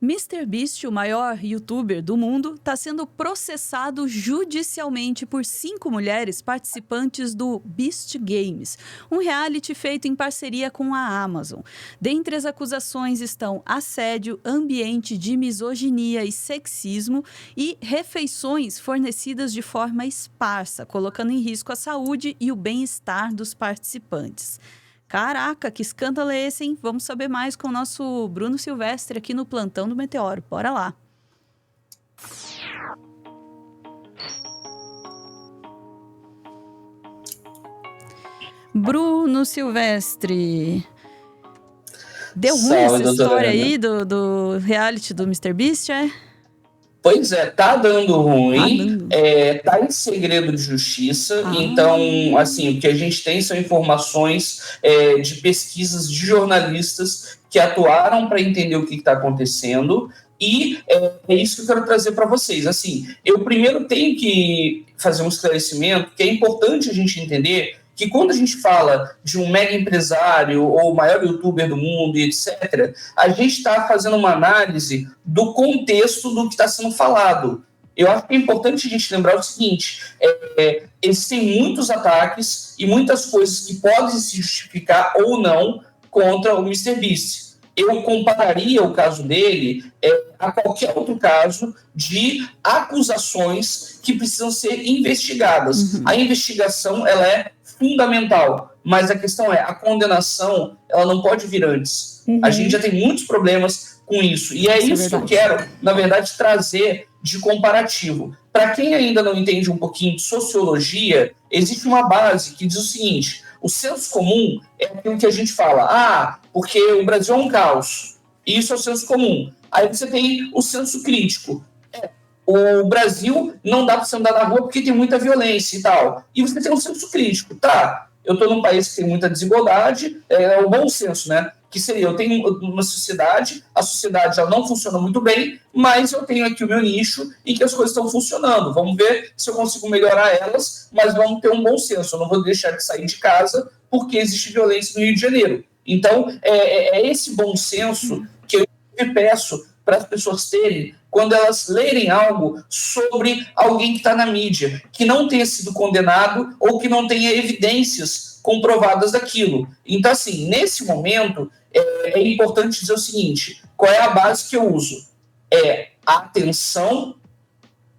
MrBeast, o maior youtuber do mundo, está sendo processado judicialmente por 5 mulheres participantes do Beast Games, um reality feito em parceria com a Amazon. Dentre as acusações estão assédio, ambiente de misoginia e sexismo e refeições fornecidas de forma esparsa, colocando em risco a saúde e o bem-estar dos participantes. Caraca, que escândalo é esse, hein? Vamos saber mais com o nosso Bruno Silvestre aqui no Plantão do Meteoro. Bora lá. Bruno Silvestre. Deu ruim essa história aí do reality do MrBeast, é? Pois é, tá dando ruim, tá em segredo de justiça, então, assim, o que a gente tem são informações de pesquisas de jornalistas que atuaram para entender o que está acontecendo, e é isso que eu quero trazer para vocês. Assim, eu primeiro tenho que fazer um esclarecimento, que é importante a gente entender que quando a gente fala de um mega empresário ou o maior youtuber do mundo e etc., a gente está fazendo uma análise do contexto do que está sendo falado. Eu acho que é importante a gente lembrar o seguinte, existem muitos ataques e muitas coisas que podem se justificar ou não contra o MrBeast. Eu compararia o caso dele a qualquer outro caso de acusações que precisam ser investigadas. A investigação, ela é fundamental, mas a questão é, a condenação, ela não pode vir antes. A gente já tem muitos problemas com isso, e é isso que eu quero, na verdade, trazer de comparativo. Para quem ainda não entende um pouquinho de sociologia, existe uma base que diz o seguinte: o senso comum é aquilo que a gente fala, porque o Brasil é um caos, isso é o senso comum. Aí você tem o senso crítico. O Brasil não dá para você andar na rua porque tem muita violência e tal. E você tem um senso crítico. Tá, eu estou num país que tem muita desigualdade, é o bom senso, né? Que seria, eu tenho uma sociedade, a sociedade já não funciona muito bem, mas eu tenho aqui o meu nicho em que as coisas estão funcionando. Vamos ver se eu consigo melhorar elas, mas vamos ter um bom senso. Eu não vou deixar de sair de casa porque existe violência no Rio de Janeiro. Então, é esse bom senso que eu peço para as pessoas terem quando elas lerem algo sobre alguém que está na mídia, que não tenha sido condenado ou que não tenha evidências comprovadas daquilo. Então, assim, nesse momento, é importante dizer o seguinte: qual é a base que eu uso? É atenção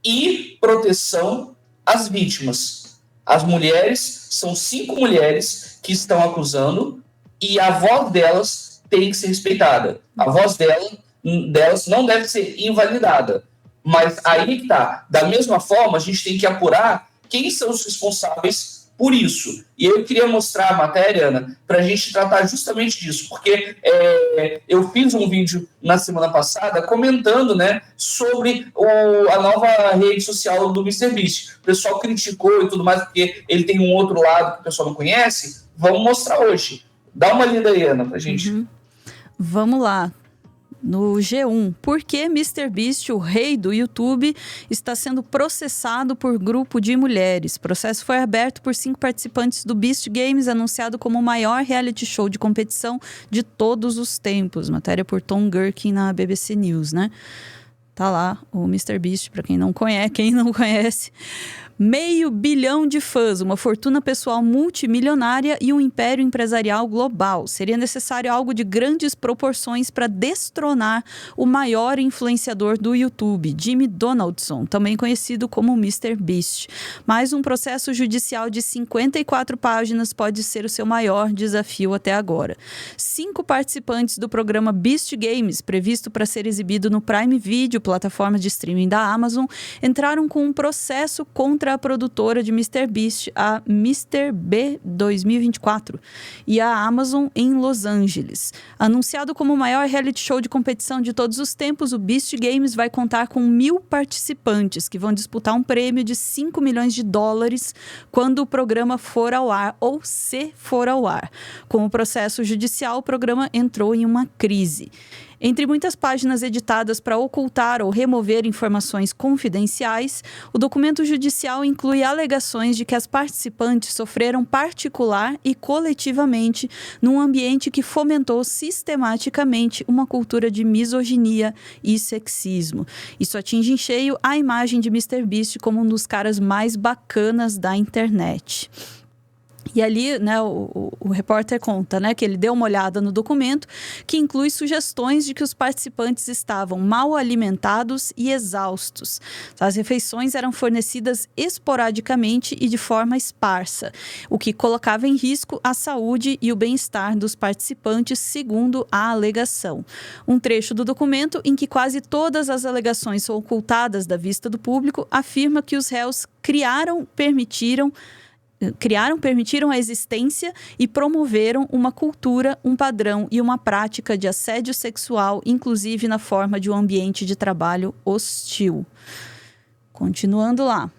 e proteção às vítimas. As mulheres, são 5 mulheres que estão acusando e a voz delas tem que ser respeitada. A voz delas não deve ser invalidada. Mas aí que tá. Da mesma forma, a gente tem que apurar quem são os responsáveis por isso. E eu queria mostrar a matéria, Ana, para a gente tratar justamente disso, porque eu fiz um vídeo na semana passada comentando, né, sobre a nova rede social do MrBeast. O pessoal criticou e tudo mais, porque ele tem um outro lado que o pessoal não conhece. Vamos mostrar hoje. Dá uma lida aí, Ana, pra gente. Vamos lá. No G1, por que MrBeast, o rei do YouTube, está sendo processado por grupo de mulheres? O processo foi aberto por 5 participantes do Beast Games, anunciado como o maior reality show de competição de todos os tempos. Matéria por Tom Gherkin na BBC News, né? Tá lá o MrBeast, para quem não conhece. 500 milhões de fãs, uma fortuna pessoal multimilionária e um império empresarial global. Seria necessário algo de grandes proporções para destronar o maior influenciador do YouTube, Jimmy Donaldson, também conhecido como MrBeast. Mas um processo judicial de 54 páginas pode ser o seu maior desafio até agora. 5 participantes do programa Beast Games, previsto para ser exibido no Prime Video, plataforma de streaming da Amazon, entraram com um processo contra a produtora de MrBeast, a MrB 2024, e a Amazon em Los Angeles. Anunciado como o maior reality show de competição de todos os tempos, o Beast Games vai contar com 1.000 participantes que vão disputar um prêmio de 5 milhões de dólares quando o programa for ao ar, ou se for ao ar. Com o processo judicial, o programa entrou em uma crise. Entre muitas páginas editadas para ocultar ou remover informações confidenciais, o documento judicial inclui alegações de que as participantes sofreram particular e coletivamente num ambiente que fomentou sistematicamente uma cultura de misoginia e sexismo. Isso atinge em cheio a imagem de MrBeast como um dos caras mais bacanas da internet. E ali, né, o repórter conta, né, que ele deu uma olhada no documento, que inclui sugestões de que os participantes estavam mal alimentados e exaustos. As refeições eram fornecidas esporadicamente e de forma esparsa, o que colocava em risco a saúde e o bem-estar dos participantes, segundo a alegação. Um trecho do documento, em que quase todas as alegações são ocultadas da vista do público, afirma que os réus permitiram a existência e promoveram uma cultura, um padrão e uma prática de assédio sexual, inclusive na forma de um ambiente de trabalho hostil. Continuando lá.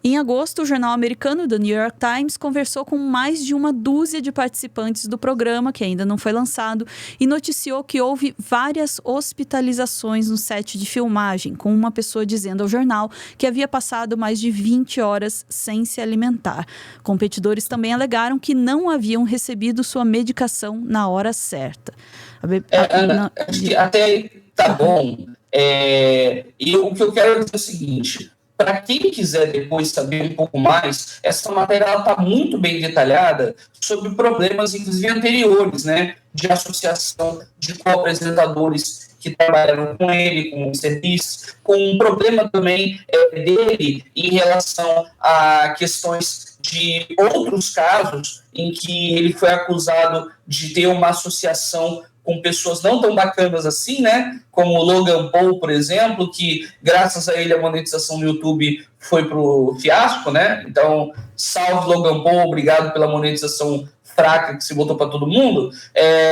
Em agosto, o jornal americano The New York Times conversou com mais de uma dúzia de participantes do programa, que ainda não foi lançado, e noticiou que houve várias hospitalizações no set de filmagem, com uma pessoa dizendo ao jornal que havia passado mais de 20 horas sem se alimentar. Competidores também alegaram que não haviam recebido sua medicação na hora certa. Ana, até aí tá bom. E o que eu quero dizer é o seguinte: para quem quiser depois saber um pouco mais, essa matéria está muito bem detalhada sobre problemas, inclusive anteriores, né, de associação de co-apresentadores que trabalharam com ele, com o MrBeast, com um problema também dele em relação a questões de outros casos em que ele foi acusado de ter uma associação com pessoas não tão bacanas assim, né? Como o Logan Paul, por exemplo, que graças a ele a monetização no YouTube foi pro fiasco, né? Então, salve Logan Paul, obrigado pela monetização fraca que se botou para todo mundo.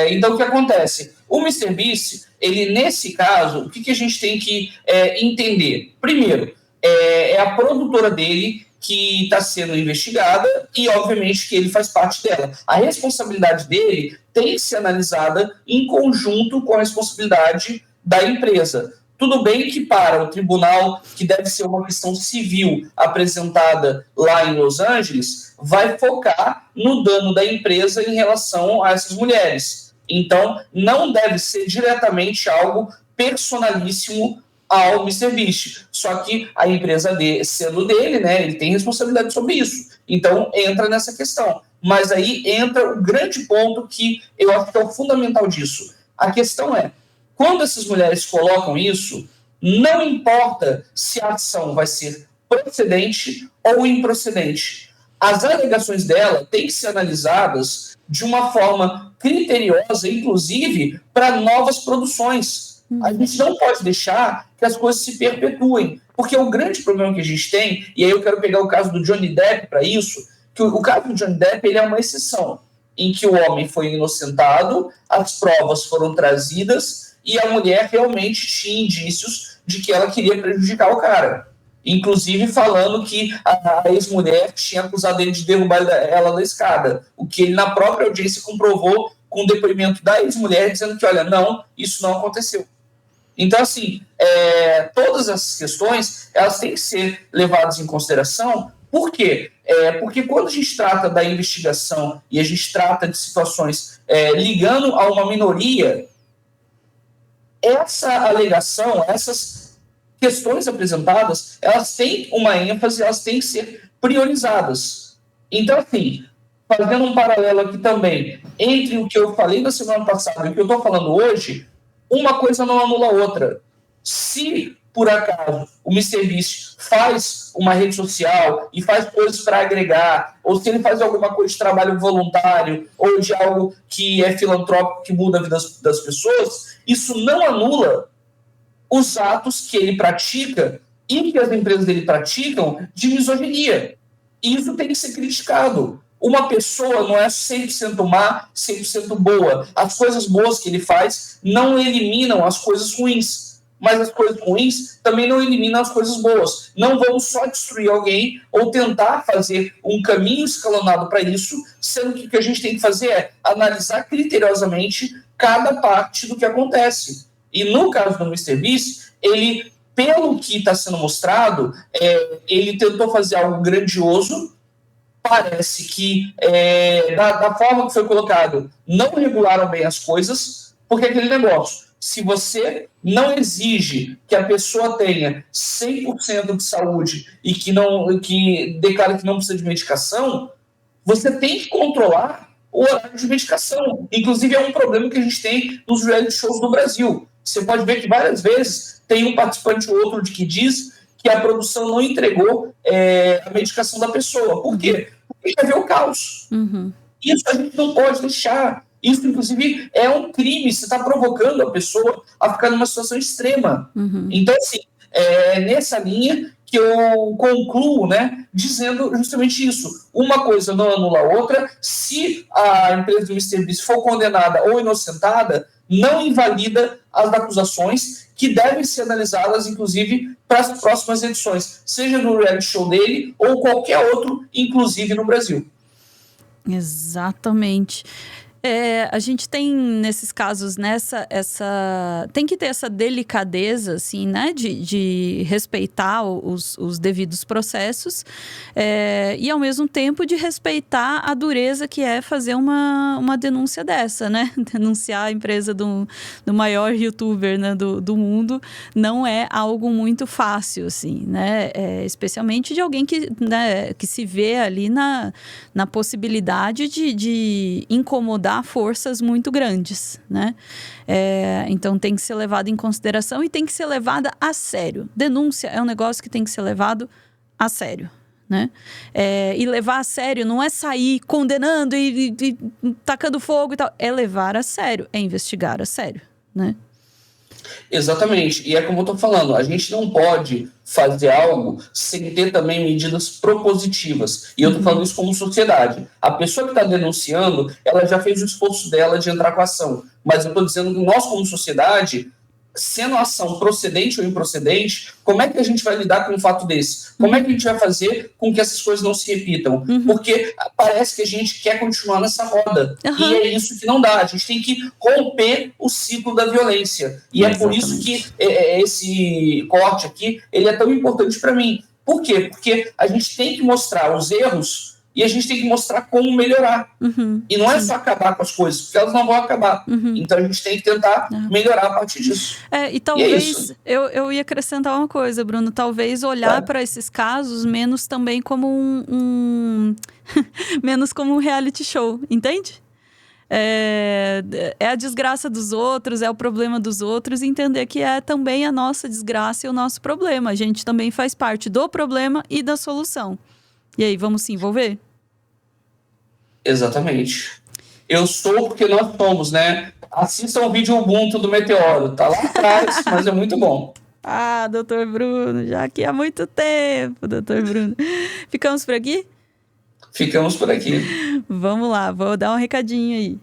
Então, o que acontece? O MrBeast, ele nesse caso, o que a gente tem que entender? Primeiro, é a produtora dele que está sendo investigada e, obviamente, que ele faz parte dela. A responsabilidade dele tem que ser analisada em conjunto com a responsabilidade da empresa. Tudo bem que para o tribunal, que deve ser uma questão civil apresentada lá em Los Angeles, vai focar no dano da empresa em relação a essas mulheres. Então, não deve ser diretamente algo personalíssimo ao MrBeast. Só que a empresa sendo dele, né, ele tem responsabilidade sobre isso. Então, entra nessa questão. Mas aí entra o grande ponto que eu acho que é o fundamental disso. A questão é, quando essas mulheres colocam isso, não importa se a ação vai ser procedente ou improcedente. As alegações dela têm que ser analisadas de uma forma criteriosa, inclusive para novas produções. A gente não pode deixar que as coisas se perpetuem, porque o grande problema que a gente tem, e aí eu quero pegar o caso do Johnny Depp para isso, que o caso do Johnny Depp ele é uma exceção, em que o homem foi inocentado, as provas foram trazidas e a mulher realmente tinha indícios de que ela queria prejudicar o cara. Inclusive falando que a ex-mulher tinha acusado ele de derrubar ela da escada, o que ele na própria audiência comprovou com o depoimento da ex-mulher, dizendo que, olha, não, isso não aconteceu. Então, assim, todas essas questões, elas têm que ser levadas em consideração. Por quê? Porque quando a gente trata da investigação e a gente trata de situações ligando a uma minoria, essa alegação, essas questões apresentadas, elas têm uma ênfase, elas têm que ser priorizadas. Então, assim, fazendo um paralelo aqui também entre o que eu falei na semana passada e o que eu estou falando hoje, uma coisa não anula a outra. Se, por acaso, o MrBeast faz uma rede social e faz coisas para agregar, ou se ele faz alguma coisa de trabalho voluntário, ou de algo que é filantrópico, que muda a vida das pessoas, isso não anula os atos que ele pratica e que as empresas dele praticam de misoginia. E isso tem que ser criticado. Uma pessoa não é 100% má, 100% boa. As coisas boas que ele faz não eliminam as coisas ruins. Mas as coisas ruins também não eliminam as coisas boas. Não vamos só destruir alguém ou tentar fazer um caminho escalonado para isso, sendo que o que a gente tem que fazer é analisar criteriosamente cada parte do que acontece. E no caso do MrBeast, ele, pelo que está sendo mostrado, ele tentou fazer algo grandioso. Parece que, da forma que foi colocado, não regularam bem as coisas, porque aquele negócio, se você não exige que a pessoa tenha 100% de saúde e que declara que não precisa de medicação, você tem que controlar o horário de medicação. Inclusive, é um problema que a gente tem nos reality shows do Brasil. Você pode ver que várias vezes tem um participante ou outro que diz que a produção não entregou a medicação da pessoa. Por quê? Porque já vê o caos. Isso a gente não pode deixar. Isso, inclusive, é um crime. Você está provocando a pessoa a ficar numa situação extrema. Então, assim, nessa linha que eu concluo, né, dizendo justamente isso. Uma coisa não anula a outra. Se a empresa do MrBeast for condenada ou inocentada, não invalida as acusações que devem ser analisadas, inclusive, para as próximas edições, seja no reality show dele ou qualquer outro, inclusive no Brasil. Exatamente. A gente tem, nesses casos, tem que ter essa delicadeza, assim, né? De respeitar os devidos processos e, ao mesmo tempo, de respeitar a dureza que é fazer uma denúncia dessa, né? Denunciar a empresa do maior youtuber, né, do mundo não é algo muito fácil, assim, né? Especialmente de alguém que se vê ali na possibilidade de incomodar forças muito grandes, né? Então tem que ser levado em consideração e tem que ser levada a sério. Denúncia é um negócio que tem que ser levado a sério, né? E levar a sério não é sair condenando e tacando fogo e tal. É levar a sério, é investigar a sério, né? Exatamente, e é como eu estou falando, a gente não pode fazer algo sem ter também medidas propositivas, e eu estou falando isso como sociedade. A pessoa que está denunciando, ela já fez o esforço dela de entrar com a ação, mas eu estou dizendo que nós como sociedade, sendo a ação procedente ou improcedente, como é que a gente vai lidar com um fato desse? Como é que a gente vai fazer com que essas coisas não se repitam? Porque parece que a gente quer continuar nessa roda. E é isso que não dá. A gente tem que romper o ciclo da violência. E é por isso que esse corte aqui, ele é tão importante para mim. Por quê? Porque a gente tem que mostrar os erros e a gente tem que mostrar como melhorar. E não é só acabar com as coisas, porque elas não vão acabar. Então a gente tem que tentar melhorar a partir disso. E talvez, eu ia acrescentar uma coisa, Bruno, talvez olhar para esses casos menos também como menos como um reality show, entende? É a desgraça dos outros, é o problema dos outros, e entender que é também a nossa desgraça e o nosso problema. A gente também faz parte do problema e da solução. E aí, vamos se envolver? Exatamente. Eu sou porque nós somos, né? Assistam o vídeo Ubuntu do Meteoro. Tá lá atrás, mas é muito bom. Doutor Bruno, já aqui há muito tempo, doutor Bruno. Ficamos por aqui? Ficamos por aqui. Vamos lá, vou dar um recadinho aí.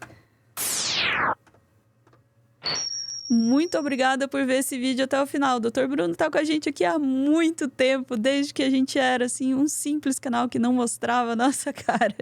Muito obrigada por ver esse vídeo até o final. O Dr. Bruno tá com a gente aqui há muito tempo, desde que a gente era, assim, um simples canal que não mostrava a nossa cara.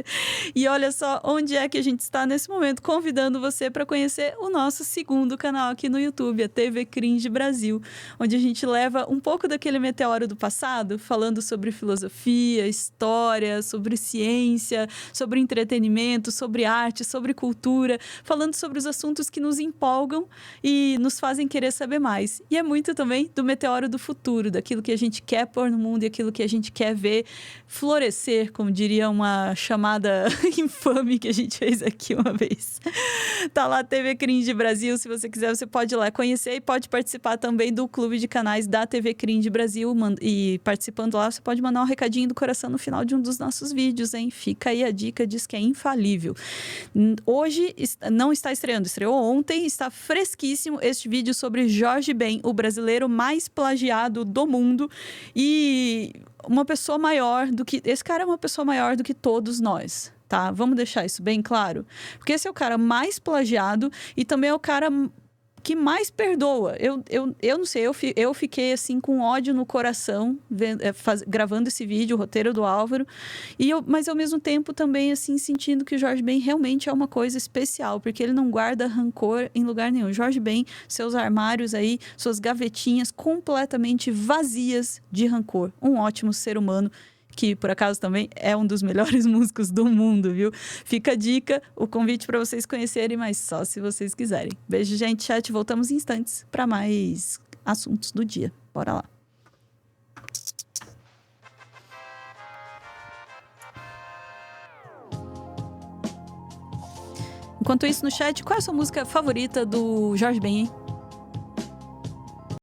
E olha só onde é que a gente está nesse momento, convidando você para conhecer o nosso segundo canal aqui no YouTube, a TV Cringe Brasil, onde a gente leva um pouco daquele meteoro do passado, falando sobre filosofia, história, sobre ciência, sobre entretenimento, sobre arte, sobre cultura, falando sobre os assuntos que nos empolgam e nos fazem querer saber mais. E é muito também do meteoro do futuro, daquilo que a gente quer pôr no mundo e aquilo que a gente quer ver florescer, como diria uma chamada infame que a gente fez aqui uma vez. Tá lá a TV Cringe Brasil, se você quiser, você pode ir lá conhecer e pode participar também do clube de canais da TV Cringe Brasil. E participando lá, você pode mandar um recadinho do coração no final de um dos nossos vídeos, hein? Fica aí a dica, diz que é infalível. Hoje não está estreando, estreou ontem, está fresquíssimo este vídeo sobre Jorge Ben, o brasileiro mais plagiado do mundo, e uma pessoa maior do que... Esse cara é uma pessoa maior do que todos nós, tá? Vamos deixar isso bem claro. Porque esse é o cara mais plagiado e também é o cara que mais perdoa. Eu não sei, eu fiquei assim com ódio no coração gravando esse vídeo, o roteiro do Álvaro, mas ao mesmo tempo também assim sentindo que o Jorge Ben realmente é uma coisa especial, porque ele não guarda rancor em lugar nenhum. Jorge Ben, seus armários aí, suas gavetinhas completamente vazias de rancor. Um ótimo ser humano, que por acaso também é um dos melhores músicos do mundo, viu? Fica a dica, o convite para vocês conhecerem, mas só se vocês quiserem. Beijo, gente, chat. Voltamos em instantes para mais assuntos do dia. Bora lá. Enquanto isso, no chat, qual é a sua música favorita do Jorge Ben, hein?